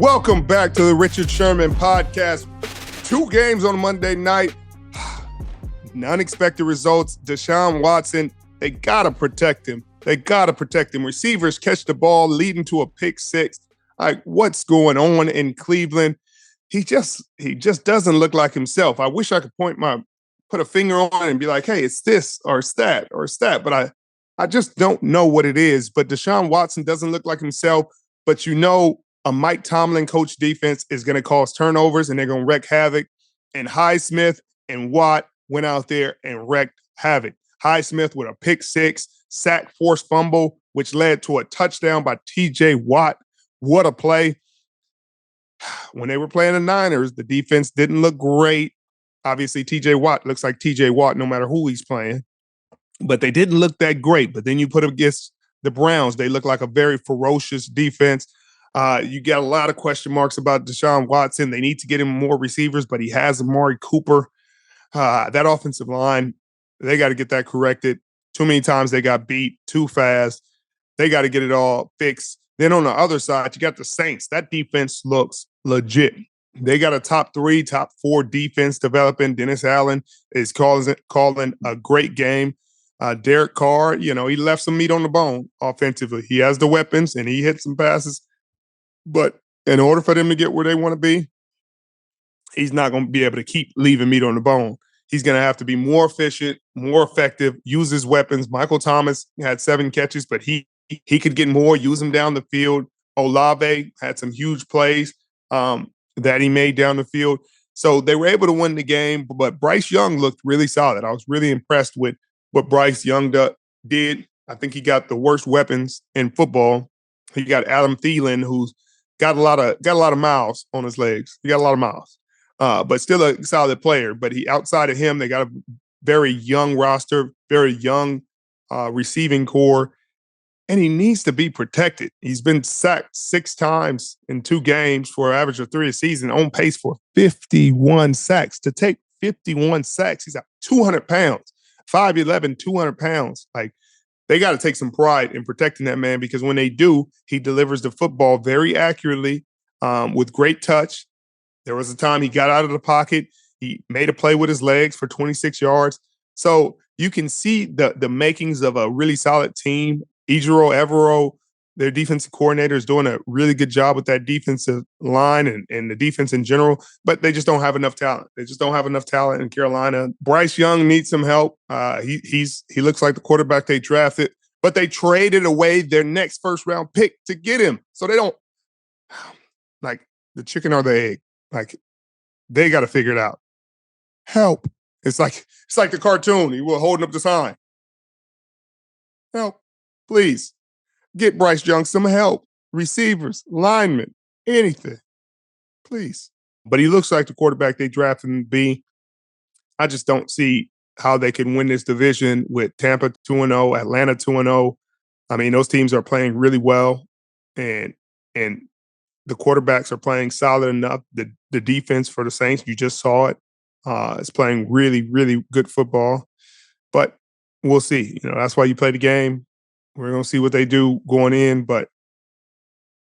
Welcome back to the Richard Sherman podcast. 2 games on Monday night. Unexpected results. Deshaun Watson, they got to protect him. Receivers catch the ball, leading to a pick six. Like, what's going on in Cleveland? He just doesn't look like himself. I wish I could put a finger on it and be like, hey, it's this or it's that or it's that. But I just don't know what it is. But Deshaun Watson doesn't look like himself. But a Mike Tomlin coach defense is going to cause turnovers and they're going to wreak havoc. And Highsmith and Watt went out there and wreaked havoc. Highsmith with a pick six, sack, forced fumble, which led to a touchdown by TJ Watt. What a play. When they were playing the Niners, the defense didn't look great. Obviously, TJ Watt looks like TJ Watt no matter who he's playing. But they didn't look that great. But then you put them against the Browns, they look like a very ferocious defense. You got a lot of question marks about Deshaun Watson. They need to get him more receivers, but he has Amari Cooper. That offensive line, they got to get that corrected. Too many times they got beat too fast. They got to get it all fixed. Then on the other side, you got the Saints. That defense looks legit. They got a top 3, top 4 defense developing. Dennis Allen is calling a great game. Derek Carr, he left some meat on the bone offensively. He has the weapons and he hit some passes. But in order for them to get where they want to be, he's not going to be able to keep leaving meat on the bone. He's going to have to be more efficient, more effective, use his weapons. Michael Thomas had 7 catches, but he could get more, use them down the field. Olave had some huge plays that he made down the field. So they were able to win the game, but Bryce Young looked really solid. I was really impressed with what Bryce Young did. I think he got the worst weapons in football. He got Adam Thielen, who's got a lot of miles on his legs. He got a lot of miles, but still a solid player. But outside of him, they got a very young roster, very young receiving core, and he needs to be protected. He's been sacked 6 times in 2 games for an average of 3 a season, on pace for 51 sacks. To take 51 sacks, he's at 200 pounds, 5'11", 200 pounds. Like, they got to take some pride in protecting that man, because when they do, he delivers the football very accurately with great touch. There was a time he got out of the pocket. He made a play with his legs for 26 yards. So you can see the makings of a really solid team. Ejiro Evero, their defensive coordinator, is doing a really good job with that defensive line and the defense in general, but they just don't have enough talent. They just don't have enough talent in Carolina. Bryce Young needs some help. He looks like the quarterback they drafted, but they traded away their next first-round pick to get him. So they don't, like, the chicken or the egg. Like, they got to figure it out. Help. It's like the cartoon. He was holding up the sign. Help, please. Get Bryce Young some help. Receivers, linemen, anything. Please. But he looks like the quarterback they drafted him to be. I just don't see how they can win this division with Tampa 2-0, Atlanta 2-0. I mean, those teams are playing really well, and the quarterbacks are playing solid enough. The defense for the Saints, you just saw it. It's playing really, really good football. But we'll see. That's why you play the game. We're going to see what they do going in, but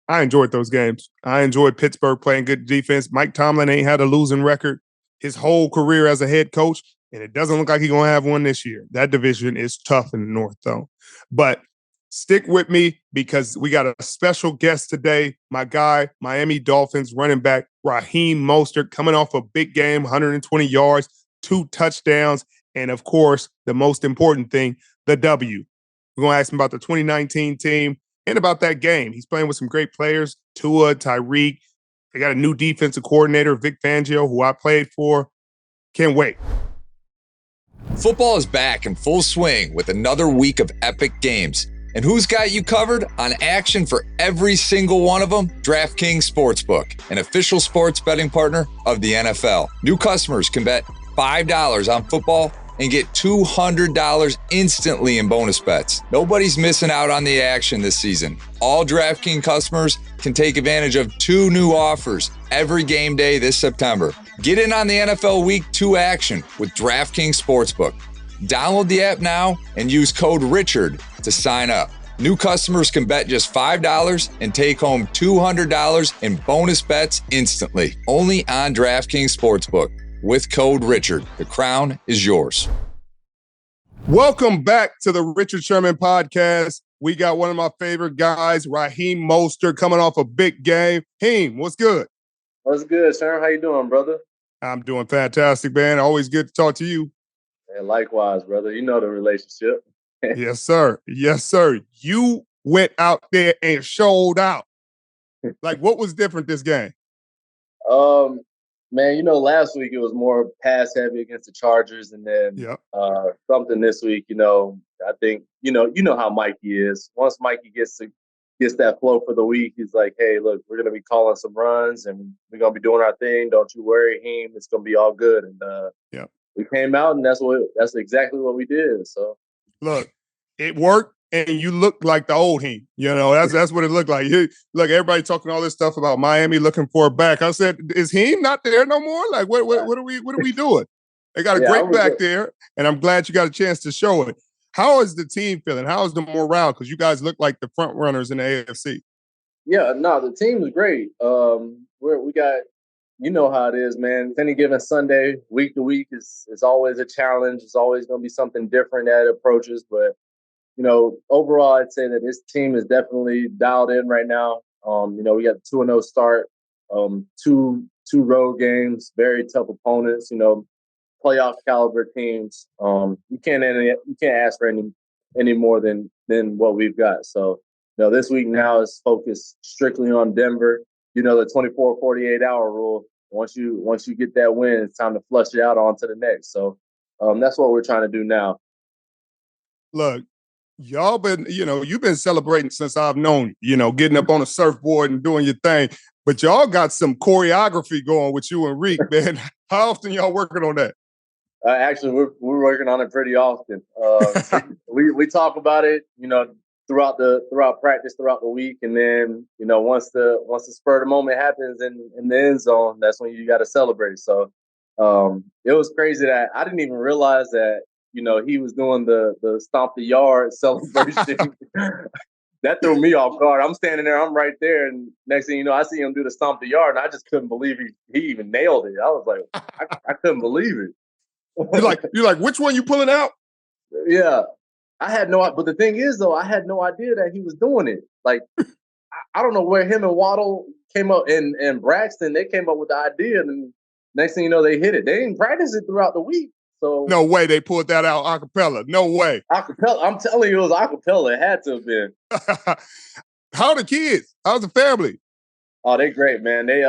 I enjoyed those games. I enjoyed Pittsburgh playing good defense. Mike Tomlin ain't had a losing record his whole career as a head coach, and it doesn't look like he's going to have one this year. That division is tough in the North, though. But stick with me, because we got a special guest today. My guy, Miami Dolphins running back Raheem Mostert, coming off a big game, 120 yards, 2 touchdowns, and, of course, the most important thing, the W. We're going to ask him about the 2019 team and about that game. He's playing with some great players, Tua, Tyreek. They got a new defensive coordinator, Vic Fangio, who I played for. Can't wait. Football is back in full swing with another week of epic games. And who's got you covered on action for every single one of them? DraftKings Sportsbook, an official sports betting partner of the NFL. New customers can bet $5 on football and get $200 instantly in bonus bets. Nobody's missing out on the action this season. All DraftKings customers can take advantage of 2 new offers every game day this September. Get in on the NFL Week 2 action with DraftKings Sportsbook. Download the app now and use code RICHARD to sign up. New customers can bet just $5 and take home $200 in bonus bets instantly. Only on DraftKings Sportsbook. With code Richard, the crown is yours. Welcome back to the Richard Sherman podcast. We got one of my favorite guys, Raheem Mostert, coming off a big game. Heem, what's good? What's good, Sherman? How you doing, brother? I'm doing fantastic, man. Always good to talk to you. And likewise, brother. You know the relationship. Yes, sir. Yes, sir. You went out there and showed out. Like, what was different this game? Man, last week it was more pass heavy against the Chargers, and then something this week. I think you know how Mikey is. Once Mikey gets that flow for the week, he's like, "Hey, look, we're gonna be calling some runs, and we're gonna be doing our thing. Don't you worry, Heem. It's gonna be all good." And we came out, and that's exactly what we did. So. Look, it worked, and you looked like the old Heem. That's what it looked like. Look, everybody talking all this stuff about Miami looking for a back. I said, is Heem not there no more? Like, what are we doing? They got a great back there, and I'm glad you got a chance to show it. How is the team feeling? How is the morale? Because you guys look like the front runners in the AFC. Yeah, no, the team is great. We got. You know how it is, man. Any given Sunday, week to week, is always a challenge. It's always going to be something different that approaches. But, overall, I'd say that this team is definitely dialed in right now. We got a 2-0 start, two road games, very tough opponents, playoff caliber teams. You can't ask for any more than what we've got. So, this week now is focused strictly on Denver. The 24, 48-hour rule. Once you get that win, it's time to flush it out onto the next. So that's what we're trying to do now. Look, y'all been, you've been celebrating since I've known you, getting up on a surfboard and doing your thing. But y'all got some choreography going with you and Reek, man. How often y'all working on that? Actually, we're working on it pretty often. We talk about it, throughout practice, throughout the week, and then once the spur of the moment happens in the end zone, that's when you got to celebrate. So it was crazy that I didn't even realize that he was doing the stomp the yard celebration. That threw me off guard. I'm standing there, I'm right there, and next thing you know, I see him do the stomp the yard, and I just couldn't believe he even nailed it. I was like, I couldn't believe it. You're like, which one you pulling out? Yeah. I had but the thing is, though, I had no idea that he was doing it. Like, I don't know where him and Waddle came up, and Braxton, they came up with the idea, and next thing you know, they hit it. They didn't practice it throughout the week. So no way they pulled that out a cappella. No way. Acapella. I'm telling you, it was acapella. It had to have been. How are the kids? How's the family? Oh, they're great, man. They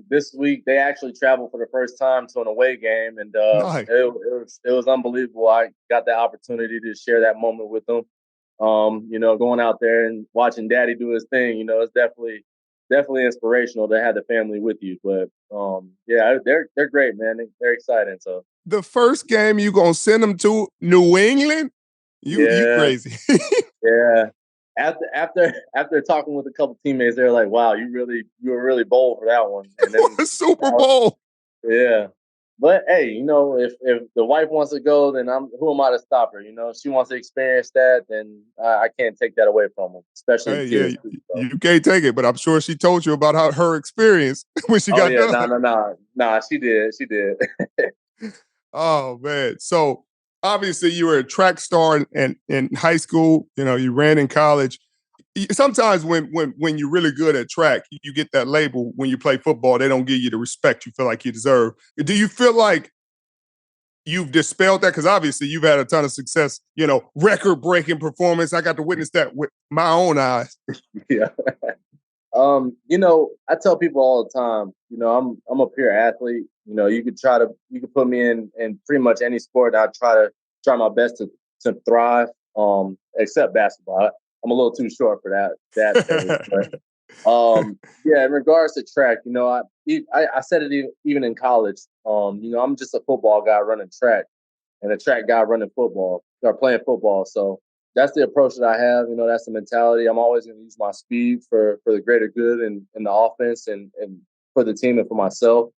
this week they actually traveled for the first time to an away game, and nice. it was unbelievable. I got the opportunity to share that moment with them. Going out there and watching Daddy do his thing, it's definitely inspirational to have the family with you. But they're great, man. They're exciting. So the first game you gonna send them to New England? You crazy? Yeah. After talking with a couple teammates, they were like, "Wow, you were really bold for that one." And then Super Bowl. Yeah, but hey, if the wife wants to go, then who am I to stop her? If she wants to experience that, then I can't take that away from her. Especially kids. So. You can't take it, but I'm sure she told you about her experience when she got done. No, she did. Oh man, so. Obviously, you were a track star in high school. You ran in college. Sometimes when you're really good at track, you get that label. When you play football, they don't give you the respect you feel like you deserve. Do you feel like you've dispelled that? Because obviously, you've had a ton of success. Record-breaking performance. I got to witness that with my own eyes. Yeah. I tell people all the time. I'm a pure athlete. You could put me in pretty much any sport. I try my best to thrive. Except basketball. I'm a little too short for that stage. But in regards to track, I said it even in college. I'm just a football guy running track, and a track guy running football or playing football. So that's the approach that I have. That's the mentality. I'm always going to use my speed for the greater good and the offense and for the team and for myself.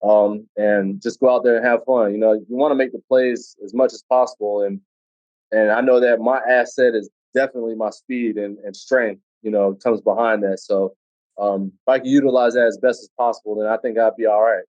And just go out there and have fun. You want to make the plays as much as possible. And I know that my asset is definitely my speed and strength, comes behind that. So if I can utilize that as best as possible, then I think I'd be all right.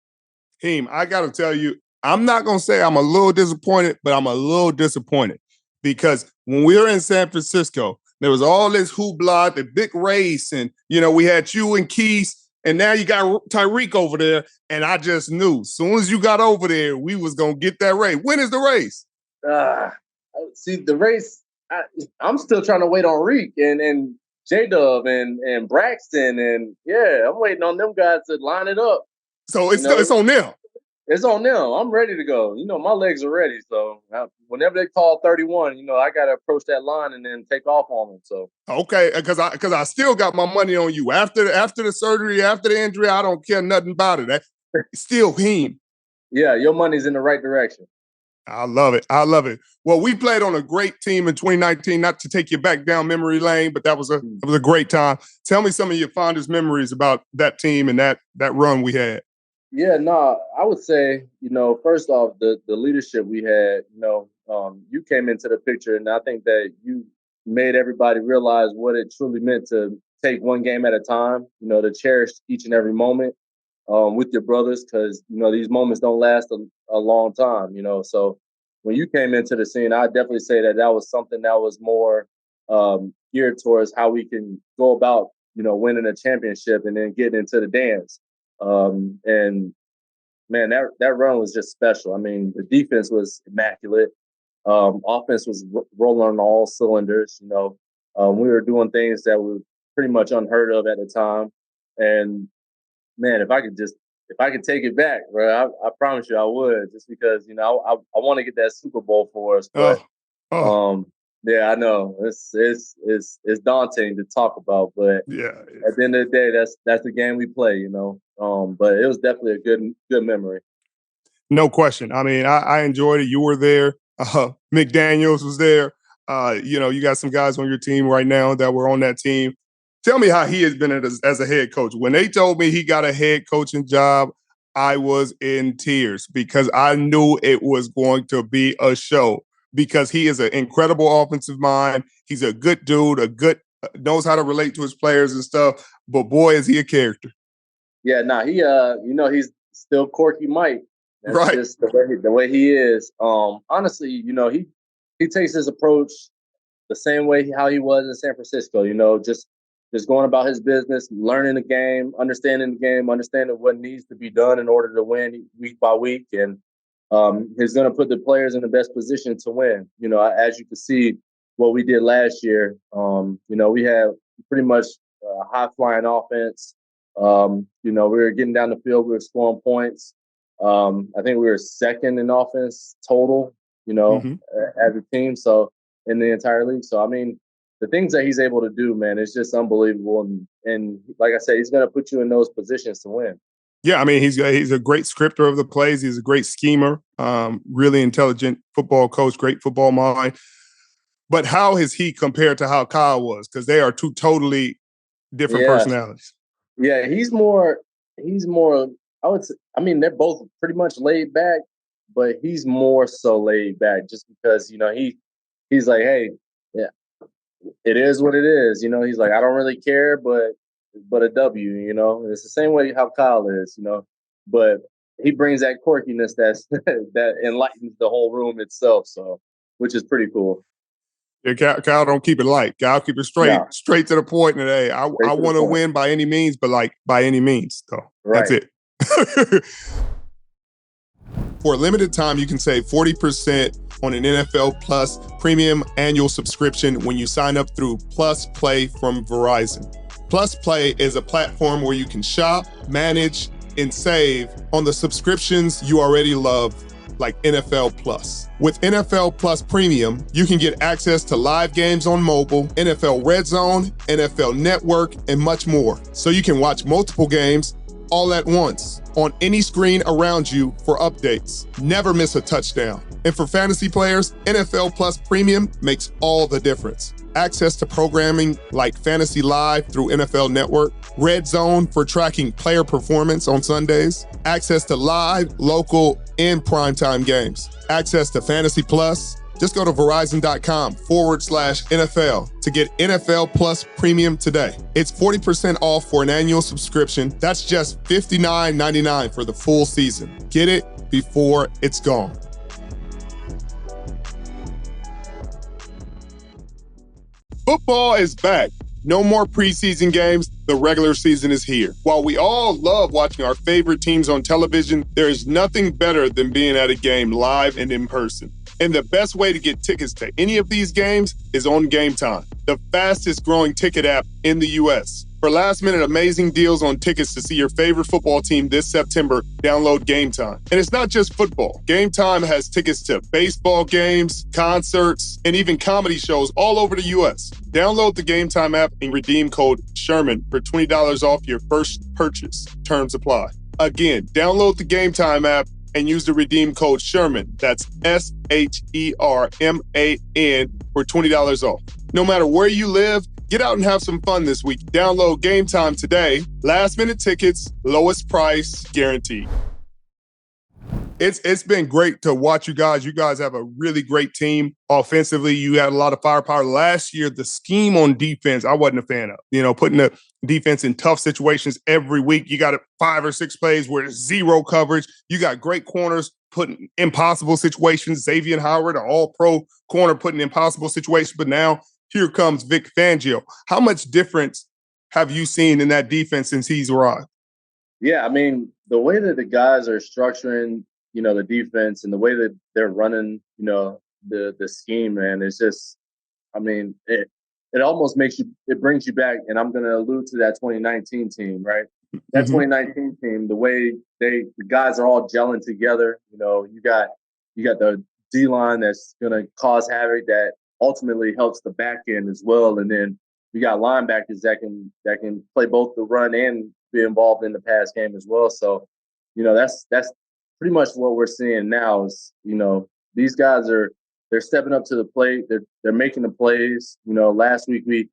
Heem, I got to tell you, I'm not going to say I'm a little disappointed, but I'm a little disappointed because when we were in San Francisco, there was all this hoopla, the big race, and, we had you and Keith, and now you got Tyreek over there, and I just knew as soon as you got over there, we was going to get that race. When is the race? See, the race, I'm still trying to wait on Reek and J-Dub and Braxton, and I'm waiting on them guys to line it up. So it's on them. It's on them. I'm ready to go. My legs are ready. So whenever they call 31, I got to approach that line and then take off on them. So okay, because I still got my money on you after the surgery, after the injury. I don't care nothing about it. Still him. Yeah, your money's in the right direction. I love it. Well, we played on a great team in 2019. Not to take you back down memory lane, but that was a great time. Tell me some of your fondest memories about that team and that run we had. Yeah, no, I would say, first off, the leadership we had, you came into the picture, and I think that you made everybody realize what it truly meant to take one game at a time, to cherish each and every moment with your brothers, because, these moments don't last a long time, So when you came into the scene, I'd definitely say that was something that was more geared towards how we can go about, winning a championship and then getting into the dance. And man, that run was just special. I mean, the defense was immaculate. Offense was rolling on all cylinders. We were doing things that were pretty much unheard of at the time. And man, if I could take it back, bro, I promise you I would, just because, I want to get that Super Bowl for us. But yeah, I know it's daunting to talk about, but yeah, at the end of the day, that's the game we play, But it was definitely a good memory. No question. I mean, I enjoyed it. You were there. McDaniels was there. You got some guys on your team right now that were on that team. Tell me how he has been as a head coach. When they told me he got a head coaching job, I was in tears because I knew it was going to be a show. Because he is an incredible offensive mind. He's a good dude, knows how to relate to his players and stuff. But boy, is he a character. Yeah, he, he's still Corky Mike. That's right. Just the way he is. Honestly, he takes his approach the same way how he was in San Francisco. Just going about his business, learning the game, understanding what needs to be done in order to win week by week, and he's going to put the players in the best position to win. As you can see, what we did last year, we have pretty much a high-flying offense. We were getting down the field. We were scoring points. I think we were second in offense total, as a team. So in the entire league. So, I mean, the things that he's able to do, man, it's just unbelievable. And like I said, he's going to put you in those positions to win. Yeah, I mean, he's a great scripter of the plays. He's a great schemer, really intelligent football coach, great football mind. But how is he compared to how Kyle was? Because they are two totally different personalities. Yeah, he's more, I would say, I mean, they're both pretty much laid back, but he's more so laid back just because, he's like, hey, yeah, it is what it is. He's like, I don't really care, but a W, it's the same way how Kyle is, but he brings that quirkiness that enlightens the whole room itself. So, which is pretty cool. Yeah, Kyle don't keep it light. Kyle keep it straight to the point. And hey, I want to win by any means, but by any means. So That's it. For a limited time, you can save 40% on an NFL Plus premium annual subscription when you sign up through Plus Play from Verizon. Plus Play is a platform where you can shop, manage, and save on the subscriptions you already love, like NFL Plus. With NFL Plus Premium, you can get access to live games on mobile, NFL Red Zone, NFL Network, and much more. So you can watch multiple games all at once on any screen around you for updates. Never miss a touchdown. And for fantasy players, NFL Plus Premium makes all the difference. Access to programming like Fantasy Live through NFL Network, Red Zone for tracking player performance on Sundays, access to live, local, and primetime games, access to Fantasy Plus, Just go to Verizon.com/NFL to get NFL Plus Premium today. It's 40% off for an annual subscription. That's just $59.99 for the full season. Get it before it's gone. Football is back. No more preseason games. The regular season is here. While we all love watching our favorite teams on television, there is nothing better than being at a game live and in person. And the best way to get tickets to any of these games is on Game Time, the fastest growing ticket app in the U.S. For last-minute amazing deals on tickets to see your favorite football team this September, download Game Time. And it's not just football. Game Time has tickets to baseball games, concerts, and even comedy shows all over the U.S. Download the Game Time app and redeem code SHERMAN for $20 off your first purchase. Terms apply. Again, download the Game Time app and use the redeem code SHERMAN. That's SHERMAN for $20 off. No matter where you live, get out and have some fun this week. Download Game Time today. Last minute tickets, lowest price guaranteed. It's been great to watch you guys. You guys have a really great team. Offensively, you had a lot of firepower. Last year, the scheme on defense, I wasn't a fan of. Putting the defense in tough situations every week. You got 5 or 6 plays where there's zero coverage. You got great corners putting impossible situations. Xavier Howard, an all-pro corner, putting impossible situations. But now, here comes Vic Fangio. How much difference have you seen in that defense since he's arrived? Yeah, I mean, the way that the guys are structuring, the defense and the way that they're running, the scheme, man, it's just, I mean, it almost it brings you back. And I'm going to allude to that 2019 team, right? That 2019 team, the way the guys are all gelling together, you got the D-line that's going to cause havoc that ultimately helps the back end as well. And then you got linebackers that can play both the run and be involved in the pass game as well. So, that's pretty much what we're seeing now is, these guys they're stepping up to the plate. They're making the plays. Last week we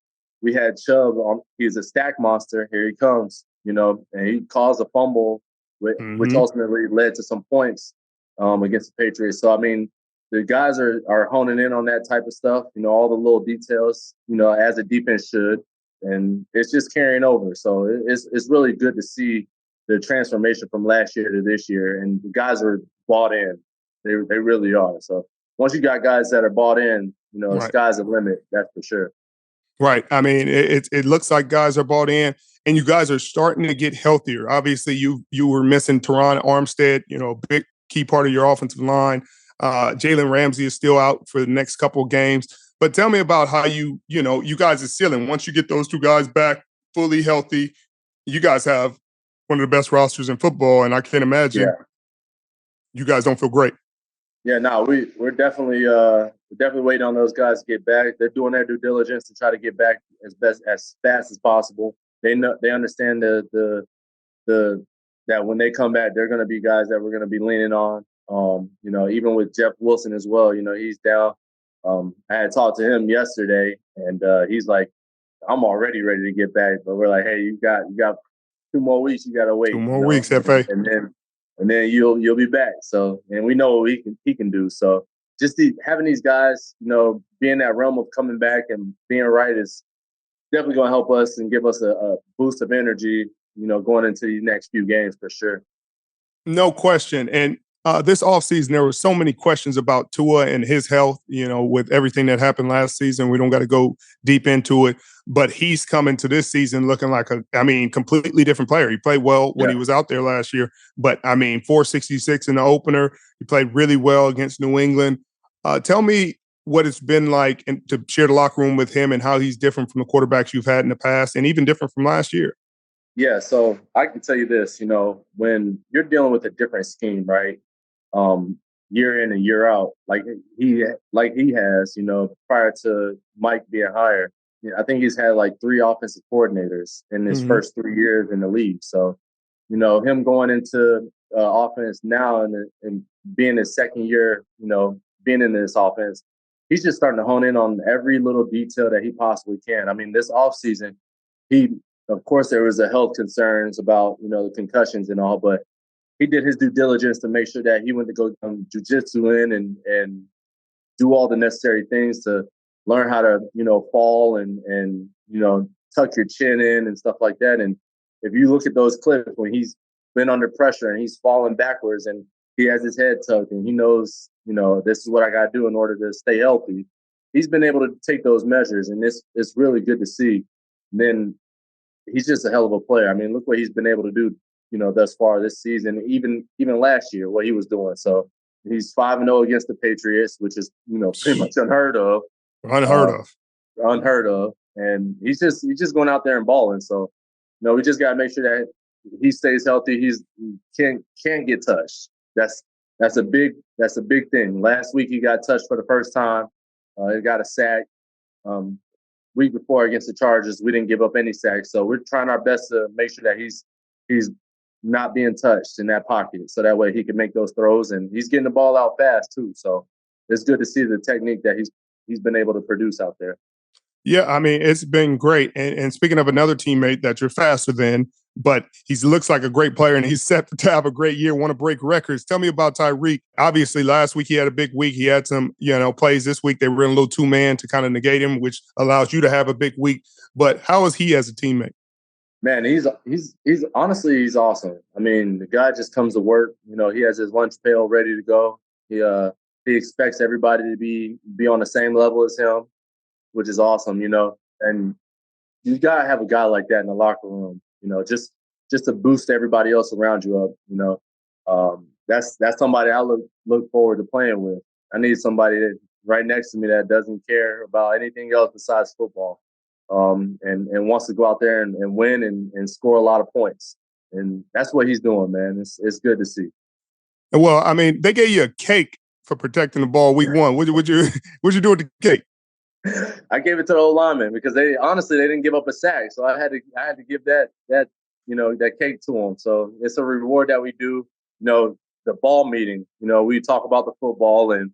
had Chubb on, he's a stack monster. Here he comes, and he caused a fumble, which ultimately led to some points against the Patriots. So, I mean, the guys are honing in on that type of stuff, all the little details, as a defense should, and it's just carrying over. So it's really good to see the transformation from last year to this year, and the guys are bought in. They really are. So once you got guys that are bought in, the sky's the limit. That's for sure. Right. I mean, it looks like guys are bought in, and you guys are starting to get healthier. Obviously, you were missing Teron Armstead, big key part of your offensive line. Jalen Ramsey is still out for the next couple of games. But tell me about how you guys are ceiling. Once you get those two guys back fully healthy, you guys have one of the best rosters in football, and I can't imagine you guys don't feel great. Yeah, no, we're definitely waiting on those guys to get back. They're doing their due diligence to try to get back as fast as possible. They understand that when they come back, they're going to be guys that we're going to be leaning on. Even with Jeff Wilson as well, he's down. I had talked to him yesterday, and he's like, "I'm already ready to get back," but we're like, "Hey, you got 2 more weeks. You got to wait. 2 more weeks, FA, and then you'll be back." So, and we know what he can do. So, just having these guys, be in that realm of coming back and being right is definitely going to help us and give us a boost of energy, going into these next few games for sure. No question. And this offseason, there were so many questions about Tua and his health, with everything that happened last season. We don't got to go deep into it, but he's coming to this season looking like completely different player. He played well when he was out there last year, but 466 in the opener. He played really well against New England. Tell me what it's been like to share the locker room with him and how he's different from the quarterbacks you've had in the past and even different from last year. Yeah, so I can tell you this, when you're dealing with a different scheme, right? Year in and year out, like he has, prior to Mike being hired. I think he's had like 3 offensive coordinators in his first 3 years in the league. So, him going into offense now and being his second year, being in this offense, he's just starting to hone in on every little detail that he possibly can. I mean, this offseason, of course, there was the health concerns about, the concussions and all, but he did his due diligence to make sure that he went to go jiu-jitsu in and do all the necessary things to learn how to, fall and tuck your chin in and stuff like that. And if you look at those clips when he's been under pressure and he's falling backwards and he has his head tucked and he knows, this is what I got to do in order to stay healthy. He's been able to take those measures, and it's really good to see. And then he's just a hell of a player. I mean, look what he's been able to do, thus far this season, even last year, what he was doing. So he's 5-0 against the Patriots, which is, pretty much unheard of. Unheard of. And he's just going out there and balling. So, we just got to make sure that he stays healthy. He can't get touched. That's a big thing. Last week he got touched for the first time. He got a sack. Week before against the Chargers, we didn't give up any sacks. So we're trying our best to make sure that he's not being touched in that pocket, so that way he can make those throws. And he's getting the ball out fast too. So it's good to see the technique that he's been able to produce out there. Yeah, I mean, it's been great. And speaking of another teammate that you're faster than, but he looks like a great player and he's set to have a great year, want to break records. Tell me about Tyreek. Obviously, last week he had a big week. He had some, plays this week. They were in a little two-man to kind of negate him, which allows you to have a big week. But how is he as a teammate? Man, he's honestly, he's awesome. I mean, the guy just comes to work. He has his lunch pail ready to go. He expects everybody to be on the same level as him, which is awesome, and you gotta have a guy like that in the locker room, just to boost everybody else around you up, that's somebody I look forward to playing with. I need somebody that right next to me that doesn't care about anything else besides football, and wants to go out there and win and score a lot of points. And that's what he's doing, man. It's good to see. Well, I mean, they gave you a cake for protecting the ball week one. What'd you do with the cake? I gave it to the old lineman because they didn't give up a sack, so I had to give that cake to them. So it's a reward that we do. The ball meeting. We talk about the football and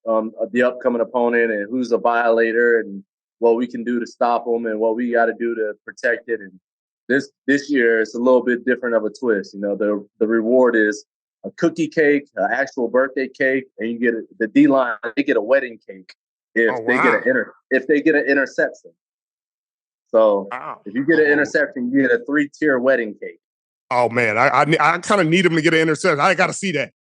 the upcoming opponent and who's a violator and what we can do to stop them and what we got to do to protect it. And this year it's a little bit different of a twist. The reward is a cookie cake, an actual birthday cake, and you get the D line. They get a wedding cake. If they get an interception. So if you get an interception, you get a 3-tier wedding cake. Oh man, I kind of need him to get an interception. I got to see that.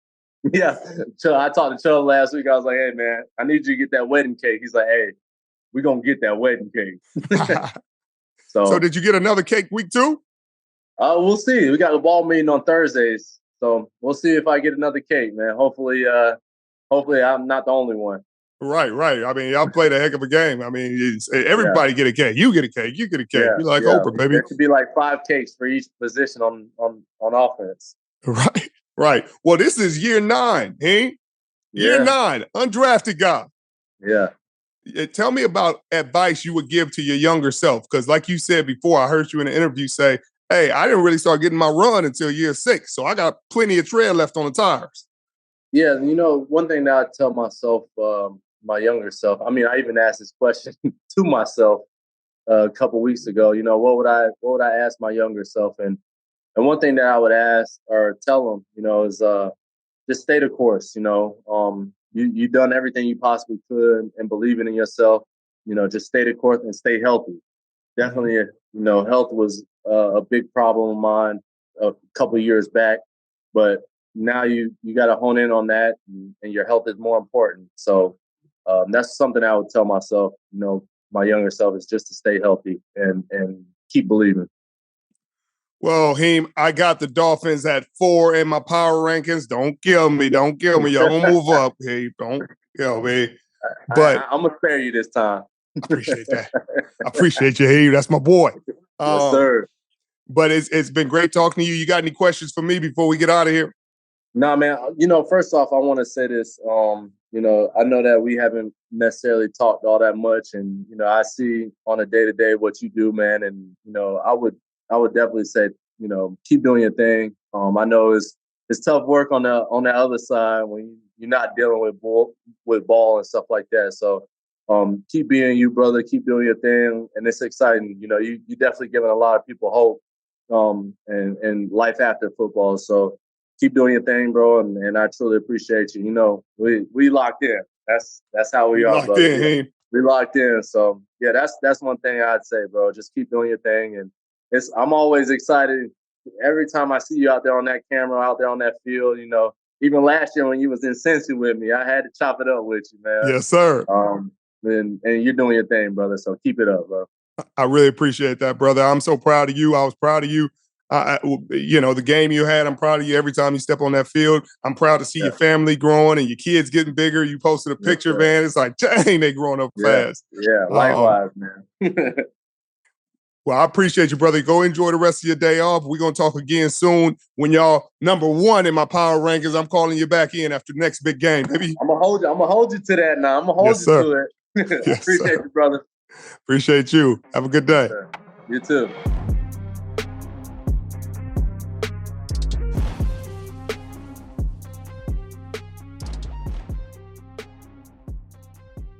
Yeah, so I talked to Chubb last week. I was like, "Hey man, I need you to get that wedding cake." He's like, "Hey, we're gonna get that wedding cake." So did you get another cake week 2? We'll see. We got the ball meeting on Thursdays, so we'll see if I get another cake, man. Hopefully I'm not the only one. Right. I mean, y'all played a heck of a game. I mean, everybody get a cake. You get a cake. You get a cake. Yeah, you're like Oprah, baby. There should be like 5 cakes for each position on offense. Right. Well, this is year 9, eh? Year 9, undrafted guy. Yeah. Tell me about advice you would give to your younger self. Because like you said before, I heard you in an interview say, hey, I didn't really start getting my run until year 6. So I got plenty of tread left on the tires. Yeah, one thing that I tell myself, my younger self, I mean, I even asked this question to myself a couple weeks ago, what would I ask my younger self? And one thing that I would ask or tell them, is just stay the course. You've done everything you possibly could and believing in yourself, just stay the course and stay healthy. Definitely, health was a big problem of mine a couple of years back, but now you got to hone in on that and your health is more important. So that's something I would tell myself, my younger self, is just to stay healthy and keep believing. Well, Heem, I got the Dolphins at 4 in my power rankings. Don't kill me. Y'all gonna move up. Hey, don't kill me. But I'm gonna spare you this time. I appreciate that. I appreciate you, Heem. That's my boy. Yes, sir. But it's been great talking to you. You got any questions for me before we get out of here? No, man. First off, I want to say this. I know that we haven't necessarily talked all that much, and I see on a day-to-day what you do, man. And I would definitely say, keep doing your thing. I know it's tough work on the other side when you're not dealing with ball and stuff like that. So keep being you, brother. Keep doing your thing, and it's exciting. You definitely giving a lot of people hope and life after football. So keep doing your thing, bro, and I truly appreciate you. We locked in. That's how we are, locked brother. in, ain't We locked in. So yeah, that's one thing I'd say, bro. Just keep doing your thing, and I'm always excited every time I see you out there on that camera, out there on that field. You know, even last year when you was in Cincy with me, I had to chop it up with you, man. Yes, sir. And you're doing your thing, brother. So keep it up, bro. I really appreciate that, brother. I'm so proud of you. I was proud of you. You know, the game you had, I'm proud of you every time you step on that field. I'm proud to see your family growing and your kids getting bigger. You posted a picture, man. It's like, dang, they growing up fast. Yeah, likewise, man. Well, I appreciate you, brother. Go enjoy the rest of your day off. We're going to talk again soon when y'all number one in my power rankings. I'm calling you back in after the next big game, baby. I'm going to hold you to that now. I'm going to hold you to it. I appreciate you, brother. Appreciate you. Have a good day. You too.